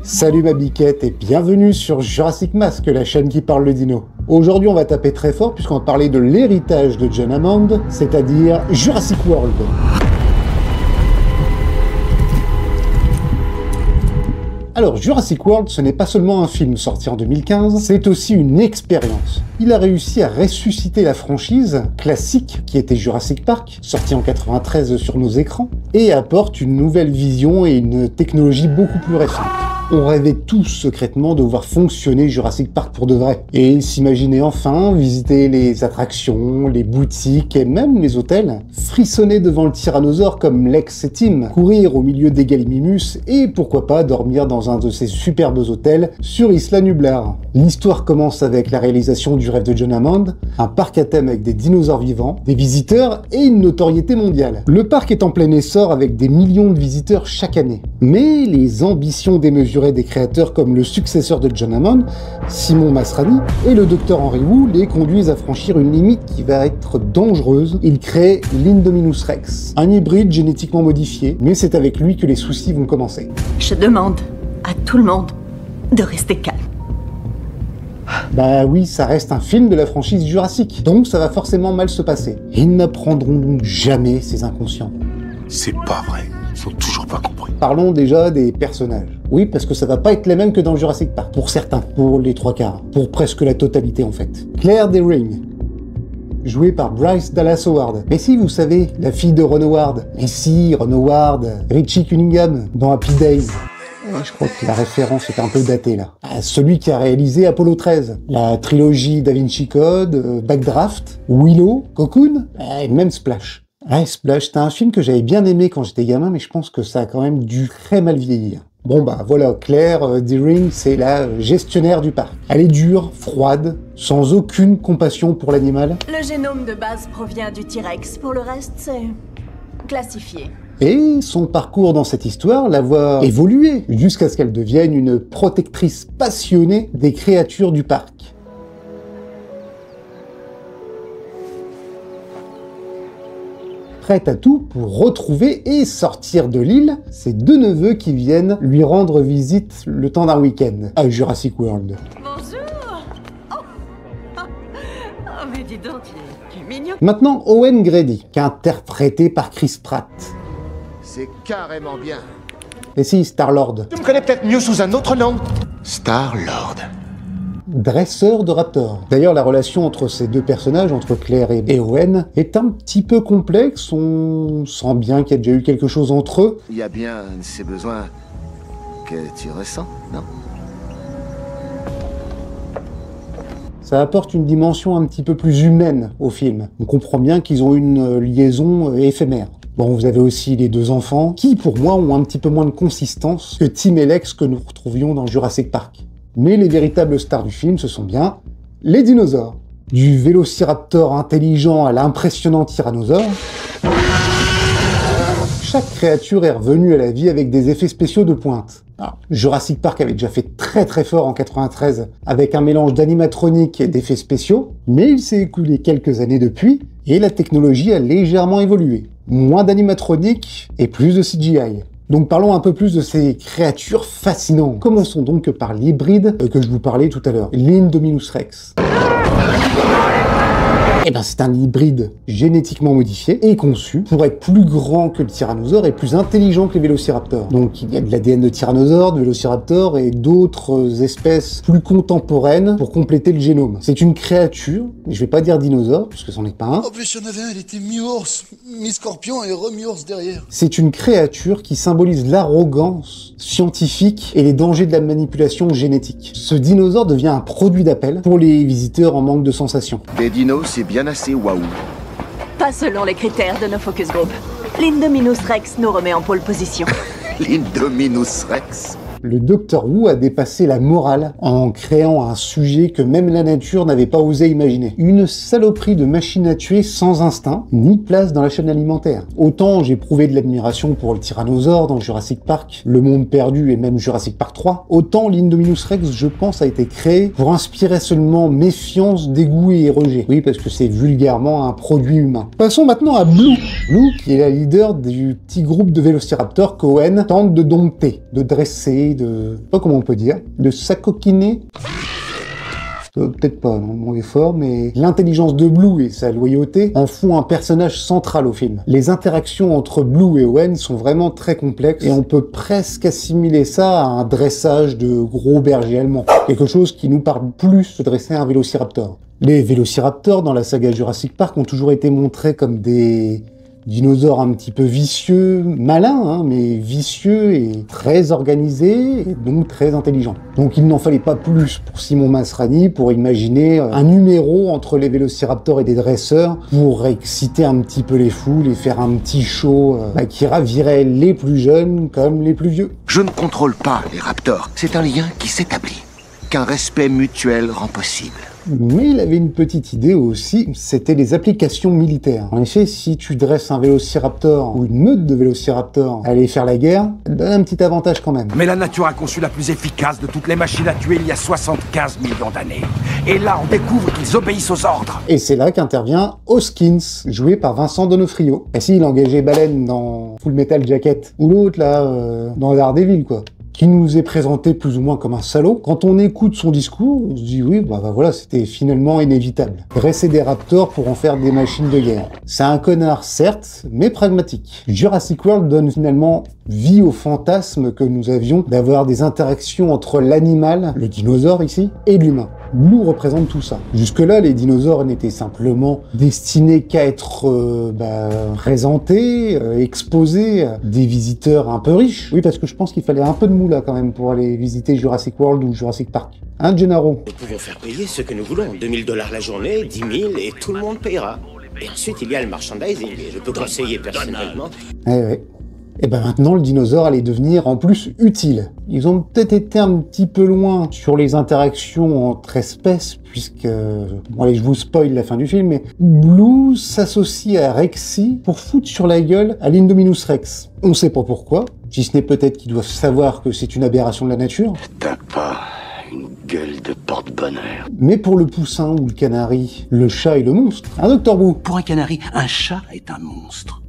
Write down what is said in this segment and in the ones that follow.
Salut ma biquette et bienvenue sur Jurassic Mask, la chaîne qui parle le dino. Aujourd'hui on va taper très fort puisqu'on va parler de l'héritage de John Hammond, c'est-à-dire Jurassic World. Alors, Jurassic World, ce n'est pas seulement un film sorti en 2015, c'est aussi une expérience. Il a réussi à ressusciter la franchise classique qui était Jurassic Park, sorti en 93 sur nos écrans, et apporte une nouvelle vision et une technologie beaucoup plus récente. On rêvait tous secrètement de voir fonctionner Jurassic Park pour de vrai, et s'imaginer enfin visiter les attractions, les boutiques et même les hôtels, frissonner devant le tyrannosaure comme Lex et Tim, courir au milieu des Gallimimus et pourquoi pas dormir dans un de ces superbes hôtels sur Isla Nublar. L'histoire commence avec la réalisation du rêve de John Hammond, un parc à thème avec des dinosaures vivants, des visiteurs et une notoriété mondiale. Le parc est en plein essor avec des millions de visiteurs chaque année. Mais les ambitions démesurées des créateurs comme le successeur de John Hammond, Simon Masrani, et le docteur Henry Wu les conduisent à franchir une limite qui va être dangereuse. Ils créent l'Indominus Rex, un hybride génétiquement modifié, mais c'est avec lui que les soucis vont commencer. Je demande à tout le monde de rester calme. Bah oui, ça reste un film de la franchise Jurassic, donc ça va forcément mal se passer. Ils n'apprendront donc jamais ces inconscients. C'est pas vrai, ils ont toujours pas compris. Parlons déjà des personnages. Oui, parce que ça va pas être les mêmes que dans Jurassic Park, pour certains, pour les trois quarts, pour presque la totalité en fait. Claire Dearing, jouée par Bryce Dallas Howard. Mais si, vous savez, la fille de Ron Howard. Mais si, Ron Howard, Richie Cunningham, dans Happy Days. Je crois que la référence est un peu datée là. Celui qui a réalisé Apollo 13, la trilogie Da Vinci Code, Backdraft, Willow, Cocoon, et même Splash. Ouais, Splash, c'était un film que j'avais bien aimé quand j'étais gamin, mais je pense que ça a quand même dû très mal vieillir. Bon bah voilà, Claire Dearing, c'est la gestionnaire du parc. Elle est dure, froide, sans aucune compassion pour l'animal. Le génome de base provient du T-Rex, pour le reste c'est classifié. Et son parcours dans cette histoire la voit évoluer, jusqu'à ce qu'elle devienne une protectrice passionnée des créatures du parc. Prête à tout pour retrouver et sortir de l'île ses deux neveux qui viennent lui rendre visite le temps d'un week-end à Jurassic World. Bonjour. Oh, mais dis donc, tu es mignon. Maintenant, Owen Grady, interprété par Chris Pratt. C'est carrément bien. Et si, Star-Lord, Tu me connais peut-être mieux sous un autre nom. Star-Lord. dresseur de raptors. D'ailleurs, la relation entre ces deux personnages, entre Claire et Owen, est un petit peu complexe. On sent bien qu'il y a déjà eu quelque chose entre eux. Il y a bien un de ces besoins que tu ressens, non? Ça apporte une dimension un petit peu plus humaine au film. On comprend bien qu'ils ont une liaison éphémère. Bon, vous avez aussi les deux enfants, qui pour moi ont un petit peu moins de consistance que Tim et Lex que nous retrouvions dans Jurassic Park. Mais les véritables stars du film, ce sont bien les dinosaures. Du vélociraptor intelligent à l'impressionnant tyrannosaure, chaque créature est revenue à la vie avec des effets spéciaux de pointe. Alors, Jurassic Park avait déjà fait très fort en 93 avec un mélange d'animatronique et d'effets spéciaux, mais il s'est écoulé quelques années depuis et la technologie a légèrement évolué. Moins d'animatronique et plus de CGI. Donc parlons un peu plus de ces créatures fascinantes. Commençons donc par l'hybride que je vous parlais tout à l'heure, l'Indominus Rex. Eh ben, c'est un hybride génétiquement modifié et conçu pour être plus grand que le tyrannosaure et plus intelligent que les vélociraptors. Donc il y a de l'ADN de tyrannosaure, de vélociraptor et d'autres espèces plus contemporaines pour compléter le génome. C'est une créature, je vais pas dire dinosaure, parce que c'en est pas un. En plus, il y en avait un, il était mi-ours, mi-scorpion et re-mi-ours derrière. C'est une créature qui symbolise l'arrogance scientifique et les dangers de la manipulation génétique. Ce dinosaure devient un produit d'appel pour les visiteurs en manque de sensations. Des dinos, c'est bien assez waouh. Pas selon les critères de nos focus group. L'Indominus Rex nous remet en pole position. L'Indominus Rex. Le Dr Wu a dépassé la morale en créant un sujet que même la nature n'avait pas osé imaginer. Une saloperie de machine à tuer sans instinct, ni place dans la chaîne alimentaire. Autant j'ai prouvé de l'admiration pour le tyrannosaure dans Jurassic Park, Le Monde Perdu et même Jurassic Park 3, autant l'Indominus Rex, je pense, a été créé pour inspirer seulement méfiance, dégoût et rejet. Oui, parce que c'est vulgairement un produit humain. Passons maintenant à Blue. Blue, qui est la leader du petit groupe de vélociraptors qu'Owen tente de dompter, de dresser, essaye de... je sais pas comment on peut dire, de s'acoquiner. Peut-être pas, non, le mot est fort, mais l'intelligence de Blue et sa loyauté en font un personnage central au film. Les interactions entre Blue et Owen sont vraiment très complexes et on peut presque assimiler ça à un dressage de gros bergers allemands. Quelque chose qui nous parle plus de dresser un vélociraptor. Les vélociraptors dans la saga Jurassic Park ont toujours été montrés comme des dinosaures un petit peu vicieux, malins, hein, mais vicieux et très organisés, et donc très intelligents. Donc il n'en fallait pas plus pour Simon Masrani pour imaginer un numéro entre les vélociraptors et des dresseurs pour exciter un petit peu les foules et faire un petit show qui ravirait les plus jeunes comme les plus vieux. Je ne contrôle pas les raptors. C'est un lien qui s'établit, qu'un respect mutuel rend possible. Mais il avait une petite idée aussi, c'était les applications militaires. En effet, si tu dresses un vélociraptor ou une meute de vélociraptors à aller faire la guerre, ça te donne un petit avantage quand même. Mais la nature a conçu la plus efficace de toutes les machines à tuer il y a 75 millions d'années. Et là, on découvre qu'ils obéissent aux ordres. Et c'est là qu'intervient Hoskins, joué par Vincent D'Onofrio. Et si, il engageait Baleine dans Full Metal Jacket, ou l'autre là, dans Daredevil quoi. Qui nous est présenté plus ou moins comme un salaud. Quand on écoute son discours, on se dit oui, bah voilà, c'était finalement inévitable. Dresser des raptors pour en faire des machines de guerre. C'est un connard, certes, mais pragmatique. Jurassic World donne finalement vie au fantasme que nous avions d'avoir des interactions entre l'animal, le dinosaure ici, et l'humain. Blue représente tout ça. Jusque-là, les dinosaures n'étaient simplement destinés qu'à être présentés, exposés à des visiteurs un peu riches. Oui, parce que je pense qu'il fallait un peu de moula quand même pour aller visiter Jurassic World ou Jurassic Park. Hein, Gennaro? Nous pouvons faire payer ce que nous voulons. 2000 $ la journée, 10 000 et tout le monde payera. Et ensuite, il y a le merchandising. Et je peux conseiller personnellement. Ouais. Et ben maintenant, le dinosaure allait devenir en plus utile. Ils ont peut-être été un petit peu loin sur les interactions entre espèces, puisque... bon allez, je vous spoil la fin du film, mais Blue s'associe à Rexy pour foutre sur la gueule à l'Indominus Rex. On sait pas pourquoi, si ce n'est peut-être qu'ils doivent savoir que c'est une aberration de la nature. T'as pas une gueule de porte-bonheur. Mais pour le poussin ou le canari, le chat est le monstre. Hein, Docteur Wu? Pour un canari, un chat est un monstre.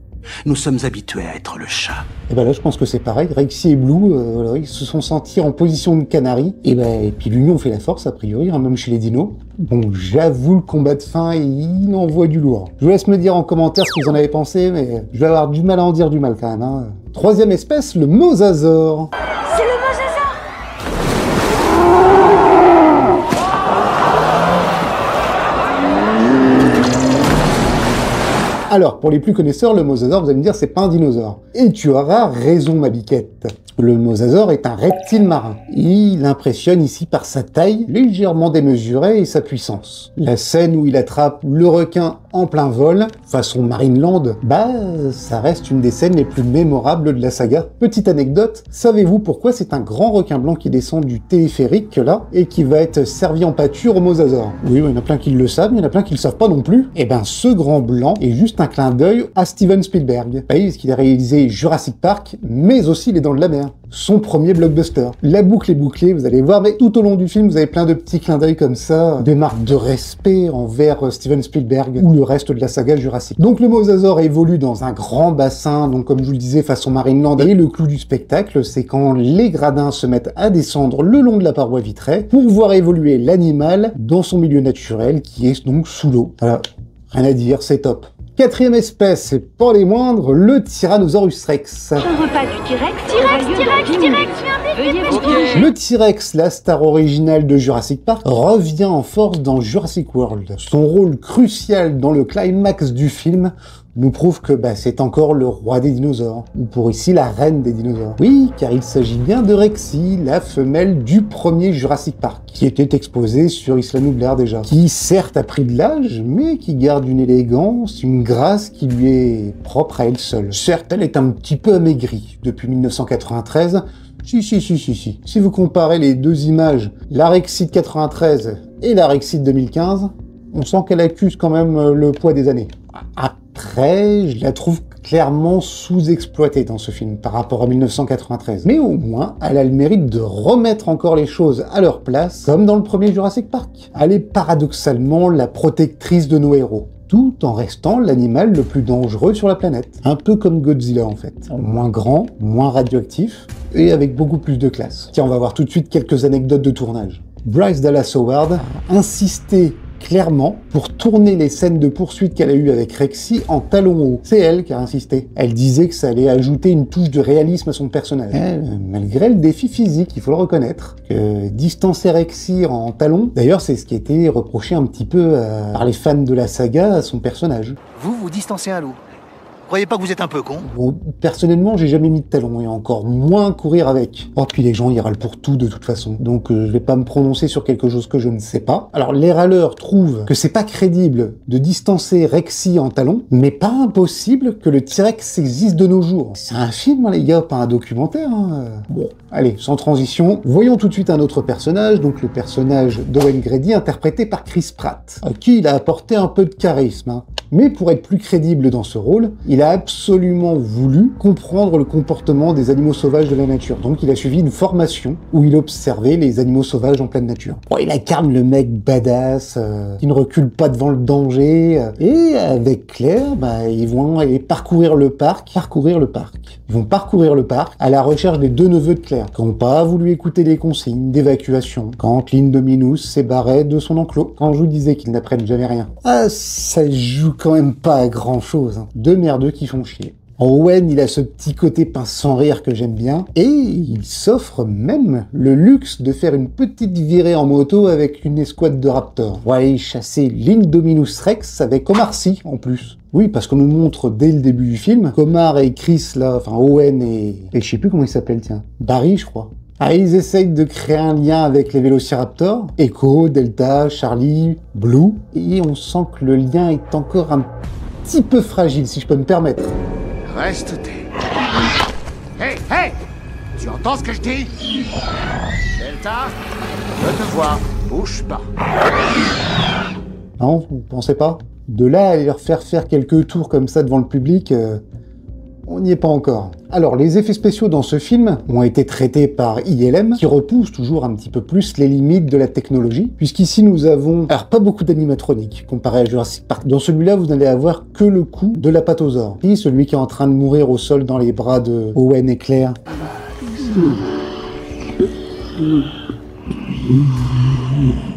Nous sommes habitués à être le chat. Et ben là, je pense que c'est pareil. Rexy et Blue, ils se sont sentis en position de canari. Et puis l'union fait la force, a priori, hein, même chez les dinos. Bon, j'avoue, le combat de fin, il envoie du lourd. Je vous laisse me dire en commentaire ce que vous en avez pensé, mais je vais avoir du mal à en dire du mal quand même. Hein. Troisième espèce, le mosasaure. C'est le mosasaure! Alors, pour les plus connaisseurs, le mosasaure, vous allez me dire, c'est pas un dinosaure. Et tu auras raison, ma biquette. Le mosasaure est un reptile marin. Il impressionne ici par sa taille légèrement démesurée et sa puissance. La scène où il attrape le requin en plein vol, façon Marineland, ça reste une des scènes les plus mémorables de la saga. Petite anecdote, savez-vous pourquoi c'est un grand requin blanc qui descend du téléphérique là, et qui va être servi en pâture au mosasaure? Oui, il y en a plein qui le savent, il y en a plein qui le savent pas non plus. Et ben, ce grand blanc est juste un clin d'œil à Steven Spielberg. Oui, parce qu'il a réalisé Jurassic Park, mais aussi Les Dents de la Mer. Son premier blockbuster. La boucle est bouclée, vous allez voir, mais tout au long du film, vous avez plein de petits clins d'œil comme ça, des marques de respect envers Steven Spielberg ou le reste de la saga Jurassic. Donc le mosasaure évolue dans un grand bassin, donc comme je vous le disais, façon Marineland, et le clou du spectacle, c'est quand les gradins se mettent à descendre le long de la paroi vitrée pour voir évoluer l'animal dans son milieu naturel, qui est donc sous l'eau. Voilà, rien à dire, c'est top. Quatrième espèce, et pas les moindres, le Tyrannosaurus Rex. Un repas du T-Rex. Le T-Rex, la star originale de Jurassic Park, revient en force dans Jurassic World. Son rôle crucial dans le climax du film nous prouve que c'est encore le roi des dinosaures, ou pour ici la reine des dinosaures. Oui, car il s'agit bien de Rexy, la femelle du premier Jurassic Park, qui était exposée sur Isla Nublar déjà, qui certes a pris de l'âge, mais qui garde une élégance, une grâce qui lui est propre à elle seule. Certes, elle est un petit peu amaigrie depuis 1993, Si vous comparez les deux images, la Rexy de 93 et la Rexy de 2015, on sent qu'elle accuse quand même le poids des années. Après, je la trouve clairement sous-exploitée dans ce film par rapport à 1993. Mais au moins, elle a le mérite de remettre encore les choses à leur place, comme dans le premier Jurassic Park. Elle est paradoxalement la protectrice de nos héros. tout en restant l'animal le plus dangereux sur la planète. Un peu comme Godzilla en fait. Moins grand, moins radioactif, et avec beaucoup plus de classe. Tiens, on va voir tout de suite quelques anecdotes de tournage. Bryce Dallas Howard a insisté clairement pour tourner les scènes de poursuite qu'elle a eues avec Rexy en talons hauts. C'est elle qui a insisté. Elle disait que ça allait ajouter une touche de réalisme à son personnage. Malgré le défi physique, il faut le reconnaître, que distancer Rexy en talons, d'ailleurs c'est ce qui a été reproché un petit peu par les fans de la saga à son personnage. Vous distancez un loup. Croyez pas que vous êtes un peu con? Bon, personnellement, j'ai jamais mis de talons et encore moins courir avec. Oh, puis les gens, ils râlent pour tout de toute façon. Donc, je vais pas me prononcer sur quelque chose que je ne sais pas. Alors, les râleurs trouvent que c'est pas crédible de distancer Rexy en talons, mais pas impossible que le T-Rex existe de nos jours. C'est un film, hein, les gars, pas un documentaire. Hein. Bon, allez, sans transition, voyons tout de suite un autre personnage, donc le personnage d'Owen Grady, interprété par Chris Pratt, à qui il a apporté un peu de charisme. Hein. Mais pour être plus crédible dans ce rôle, il a absolument voulu comprendre le comportement des animaux sauvages de la nature. Donc il a suivi une formation où il observait les animaux sauvages en pleine nature. Bon, il incarne le mec badass, qui ne recule pas devant le danger. Et avec Claire, ils vont aller parcourir le parc. Ils vont parcourir le parc à la recherche des deux neveux de Claire, qui n'ont pas voulu écouter les consignes d'évacuation quand l'Indominus s'est barré de son enclos. Quand je vous disais qu'ils n'apprennent jamais rien. Ah, ça joue quand même pas à grand chose. Hein. Deux merdeux qui font chier. Owen, il a ce petit côté pince sans rire que j'aime bien, et il s'offre même le luxe de faire une petite virée en moto avec une escouade de raptors. Pour aller chasser l'Indominus Rex avec Omar Sy en plus. Oui, parce qu'on nous montre dès le début du film qu'Omar et Chris, là, enfin Owen et je sais plus comment il s'appelle, tiens, Barry, je crois. Ah, ils essayent de créer un lien avec les Vélociraptors, Echo, Delta, Charlie, Blue, et on sent que le lien est encore un petit peu fragile, si je peux me permettre. Reste Hey! Tu entends ce que je dis? Delta, je te vois, bouge pas. Non, vous pensez pas? De là à leur faire quelques tours comme ça devant le public, on n'y est pas encore. Alors, les effets spéciaux dans ce film ont été traités par ILM, qui repousse toujours un petit peu plus les limites de la technologie, puisqu'ici nous avons, alors pas beaucoup d'animatroniques, comparé à Jurassic Park. Dans celui-là, vous n'allez avoir que le coup de l'apatosaure. Et celui qui est en train de mourir au sol dans les bras de Owen et Claire.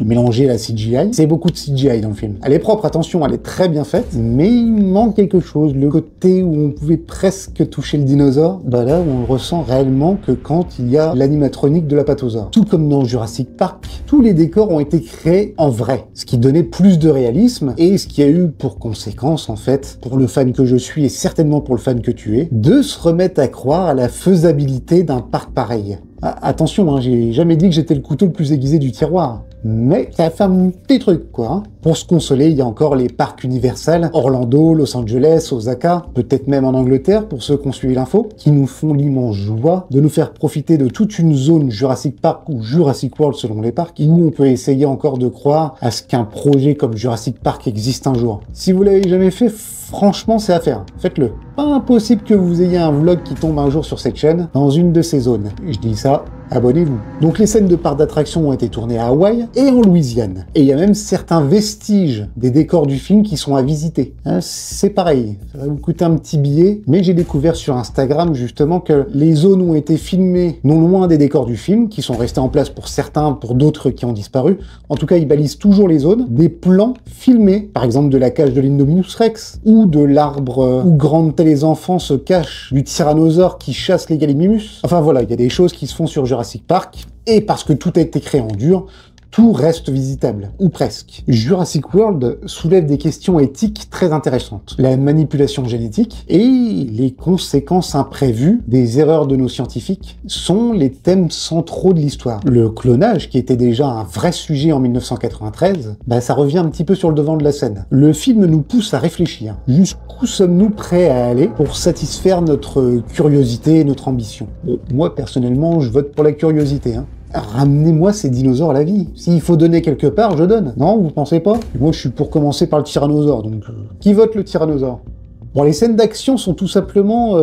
Mélanger la CGI, c'est beaucoup de CGI dans le film. Elle est propre, attention, elle est très bien faite, mais il manque quelque chose. Le côté où on pouvait presque toucher le dinosaure, là on le ressent réellement que quand il y a l'animatronique de l'apatosaure. Tout comme dans Jurassic Park, tous les décors ont été créés en vrai, ce qui donnait plus de réalisme et ce qui a eu pour conséquence, en fait, pour le fan que je suis et certainement pour le fan que tu es, de se remettre à croire à la faisabilité d'un parc pareil. Attention, j'ai jamais dit que j'étais le couteau le plus aiguisé du tiroir. Mais ça fait un petit truc, quoi. Hein. Pour se consoler, il y a encore les parcs Universal, Orlando, Los Angeles, Osaka, peut-être même en Angleterre, pour ceux qui ont suivi l'info, qui nous font l'immense joie de nous faire profiter de toute une zone Jurassic Park ou Jurassic World selon les parcs, où on peut essayer encore de croire à ce qu'un projet comme Jurassic Park existe un jour. Si vous l'avez jamais fait, franchement, c'est à faire. Faites-le. Pas impossible que vous ayez un vlog qui tombe un jour sur cette chaîne, dans une de ces zones. Je dis ça, abonnez-vous. Donc les scènes de parcs d'attractions ont été tournées à Hawaï et en Louisiane. Et il y a même certains vestiges des décors du film qui sont à visiter. Hein, c'est pareil, ça va vous coûter un petit billet, mais j'ai découvert sur Instagram justement que les zones ont été filmées non loin des décors du film, qui sont restés en place pour certains, pour d'autres qui ont disparu. En tout cas, ils balisent toujours les zones. Des plans filmés, par exemple de la cage de l'Indominus Rex, ou de l'arbre où Grant et les enfants se cachent du tyrannosaure qui chasse les Gallimimus. Enfin voilà, il y a des choses qui se font sur Jurassic Park, et parce que tout a été créé en dur, tout reste visitable, ou presque. Jurassic World soulève des questions éthiques très intéressantes. La manipulation génétique et les conséquences imprévues des erreurs de nos scientifiques sont les thèmes centraux de l'histoire. Le clonage, qui était déjà un vrai sujet en 1993, ça revient un petit peu sur le devant de la scène. Le film nous pousse à réfléchir. Jusqu'où sommes-nous prêts à aller pour satisfaire notre curiosité et notre ambition? Bon, moi, personnellement, je vote pour la curiosité, hein. Ramenez-moi ces dinosaures à la vie. S'il faut donner quelque part, je donne. Non, vous pensez pas? Moi, je suis pour commencer par le tyrannosaure, donc... Qui vote le tyrannosaure? Bon, les scènes d'action sont tout simplement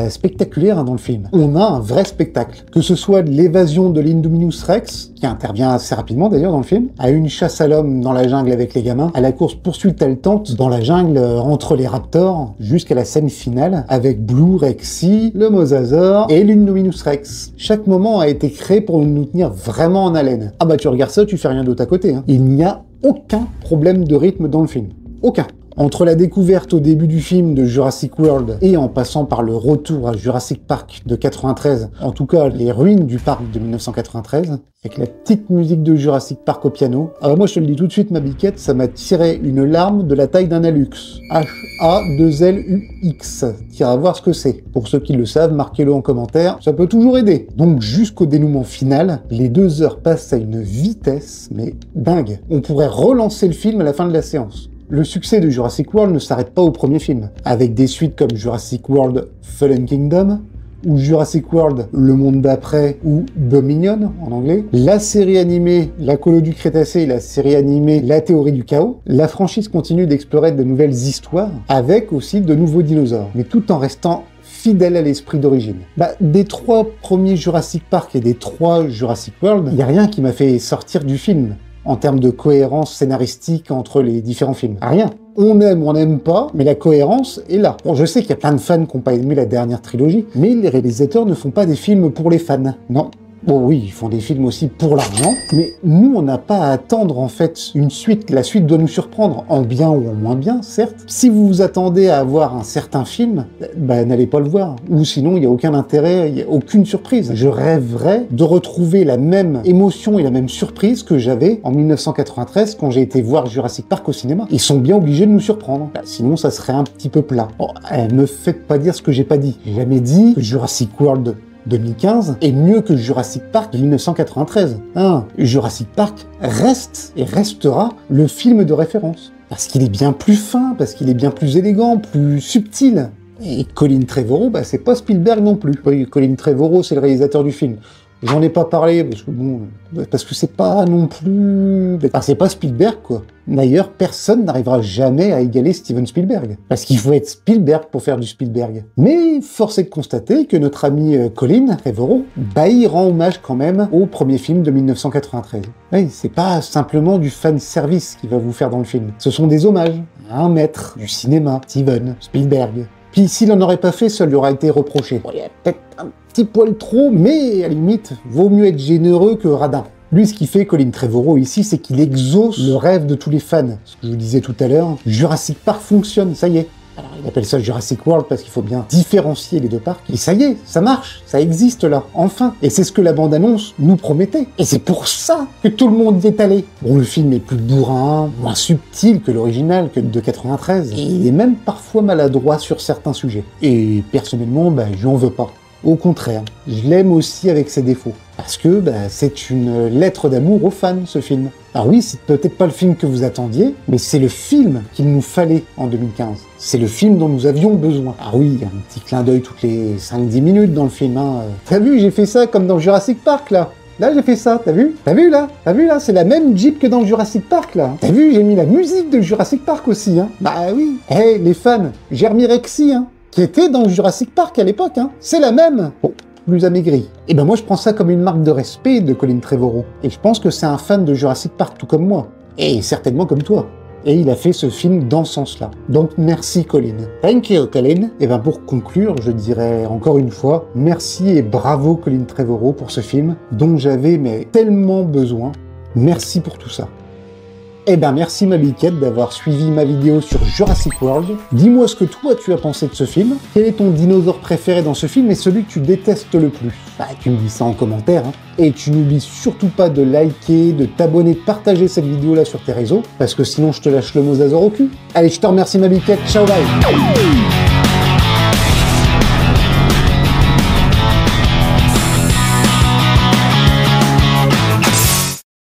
spectaculaires dans le film. On a un vrai spectacle. Que ce soit de l'évasion de l'Indominus Rex, qui intervient assez rapidement d'ailleurs dans le film, à une chasse à l'homme dans la jungle avec les gamins, à la course-poursuite haletante dans la jungle entre les raptors, jusqu'à la scène finale avec Blue, Rexy, le Mosasaur et l'Indominus Rex. Chaque moment a été créé pour nous tenir vraiment en haleine. Ah bah tu regardes ça, tu fais rien d'autre à côté. Hein. Il n'y a aucun problème de rythme dans le film. Aucun. Entre la découverte au début du film de Jurassic World et en passant par le retour à Jurassic Park de 93, en tout cas les ruines du parc de 1993, avec la petite musique de Jurassic Park au piano, alors moi je te le dis tout de suite ma biquette, ça m'a tiré une larme de la taille d'un Alux. H-A-2-L-U-X. Tire à voir ce que c'est. Pour ceux qui le savent, marquez-le en commentaire, ça peut toujours aider. Donc jusqu'au dénouement final, les 2 heures passent à une vitesse, mais dingue. On pourrait relancer le film à la fin de la séance. Le succès de Jurassic World ne s'arrête pas au premier film, avec des suites comme Jurassic World Fallen Kingdom, ou Jurassic World Le Monde d'après, ou Dominion en anglais, la série animée La Colo du Crétacé et la série animée La Théorie du Chaos. La franchise continue d'explorer de nouvelles histoires, avec aussi de nouveaux dinosaures, mais tout en restant fidèle à l'esprit d'origine. Des 3 premiers Jurassic Park et des 3 Jurassic World, il n'y a rien qui m'a fait sortir du film en termes de cohérence scénaristique entre les différents films. Rien. On aime, on n'aime pas, mais la cohérence est là. Bon, je sais qu'il y a plein de fans qui n'ont pas aimé la dernière trilogie, mais les réalisateurs ne font pas des films pour les fans. Non. Bon oui, ils font des films aussi pour l'argent, mais nous on n'a pas à attendre en fait une suite. La suite doit nous surprendre, en bien ou en moins bien, certes. Si vous vous attendez à voir un certain film, n'allez pas le voir. Ou sinon il n'y a aucun intérêt, il n'y a aucune surprise. Je rêverais de retrouver la même émotion et la même surprise que j'avais en 1993 quand j'ai été voir Jurassic Park au cinéma. Ils sont bien obligés de nous surprendre. Sinon ça serait un petit peu plat. Oh, me faites pas dire ce que j'ai pas dit. J'ai jamais dit que Jurassic World 2015 est mieux que Jurassic Park de 1993. Jurassic Park reste et restera le film de référence. Parce qu'il est bien plus fin, parce qu'il est bien plus élégant, plus subtil. Et Colin Trevorrow, c'est pas Spielberg non plus. Oui, Colin Trevorrow, c'est le réalisateur du film. J'en ai pas parlé, parce que c'est pas non plus... c'est pas Spielberg, quoi. D'ailleurs, personne n'arrivera jamais à égaler Steven Spielberg. Parce qu'il faut être Spielberg pour faire du Spielberg. Mais force est de constater que notre ami Colin Trevorrow, il rend hommage quand même au premier film de 1993. Oui, c'est pas simplement du fan service qu'il va vous faire dans le film. Ce sont des hommages à un maître du cinéma, Steven Spielberg. Puis s'il en aurait pas fait, ça lui aura été reproché. Il y a peut-être un petit poil trop, mais à la limite, vaut mieux être généreux que radin. Lui, ce qu'il fait, Colin Trevorrow, ici, c'est qu'il exauce le rêve de tous les fans. Ce que je vous disais tout à l'heure, Jurassic Park fonctionne, ça y est. Alors, il appelle ça Jurassic World parce qu'il faut bien différencier les 2 parcs. Et ça y est, ça marche, ça existe là, enfin. Et c'est ce que la bande-annonce nous promettait. Et c'est pour ça que tout le monde y est allé. Bon, le film est plus bourrin, moins subtil que l'original, que de 93. Et il est même parfois maladroit sur certains sujets. Et personnellement, je lui en veux pas. Au contraire, je l'aime aussi avec ses défauts. Parce que c'est une lettre d'amour aux fans, ce film. Alors oui, c'est peut-être pas le film que vous attendiez, mais c'est le film qu'il nous fallait en 2015. C'est le film dont nous avions besoin. Ah oui, il y a un petit clin d'œil toutes les 5-10 minutes dans le film. T'as vu, j'ai fait ça comme dans Jurassic Park, là. Là, j'ai fait ça, t'as vu? T'as vu, là? C'est la même Jeep que dans Jurassic Park, là. T'as vu, j'ai mis la musique de Jurassic Park aussi, oui. Les fans, Jeremy Rexy, qui était dans Jurassic Park à l'époque, c'est la même. Bon, plus amaigri. Et moi je prends ça comme une marque de respect de Colin Trevorrow. Et je pense que c'est un fan de Jurassic Park tout comme moi. Et certainement comme toi. Et il a fait ce film dans ce sens-là. Donc merci Colin. Thank you Colin. Et pour conclure, je dirais encore une fois, merci et bravo Colin Trevorrow pour ce film dont j'avais tellement besoin. Merci pour tout ça. Merci ma biquette d'avoir suivi ma vidéo sur Jurassic World. Dis-moi ce que toi tu as pensé de ce film. Quel est ton dinosaure préféré dans ce film et celui que tu détestes le plus? Tu me dis ça en commentaire. Et tu n'oublies surtout pas de liker, de t'abonner, de partager cette vidéo là sur tes réseaux, parce que sinon je te lâche le mosasaure au cul. Allez, je te remercie ma biquette, ciao bye.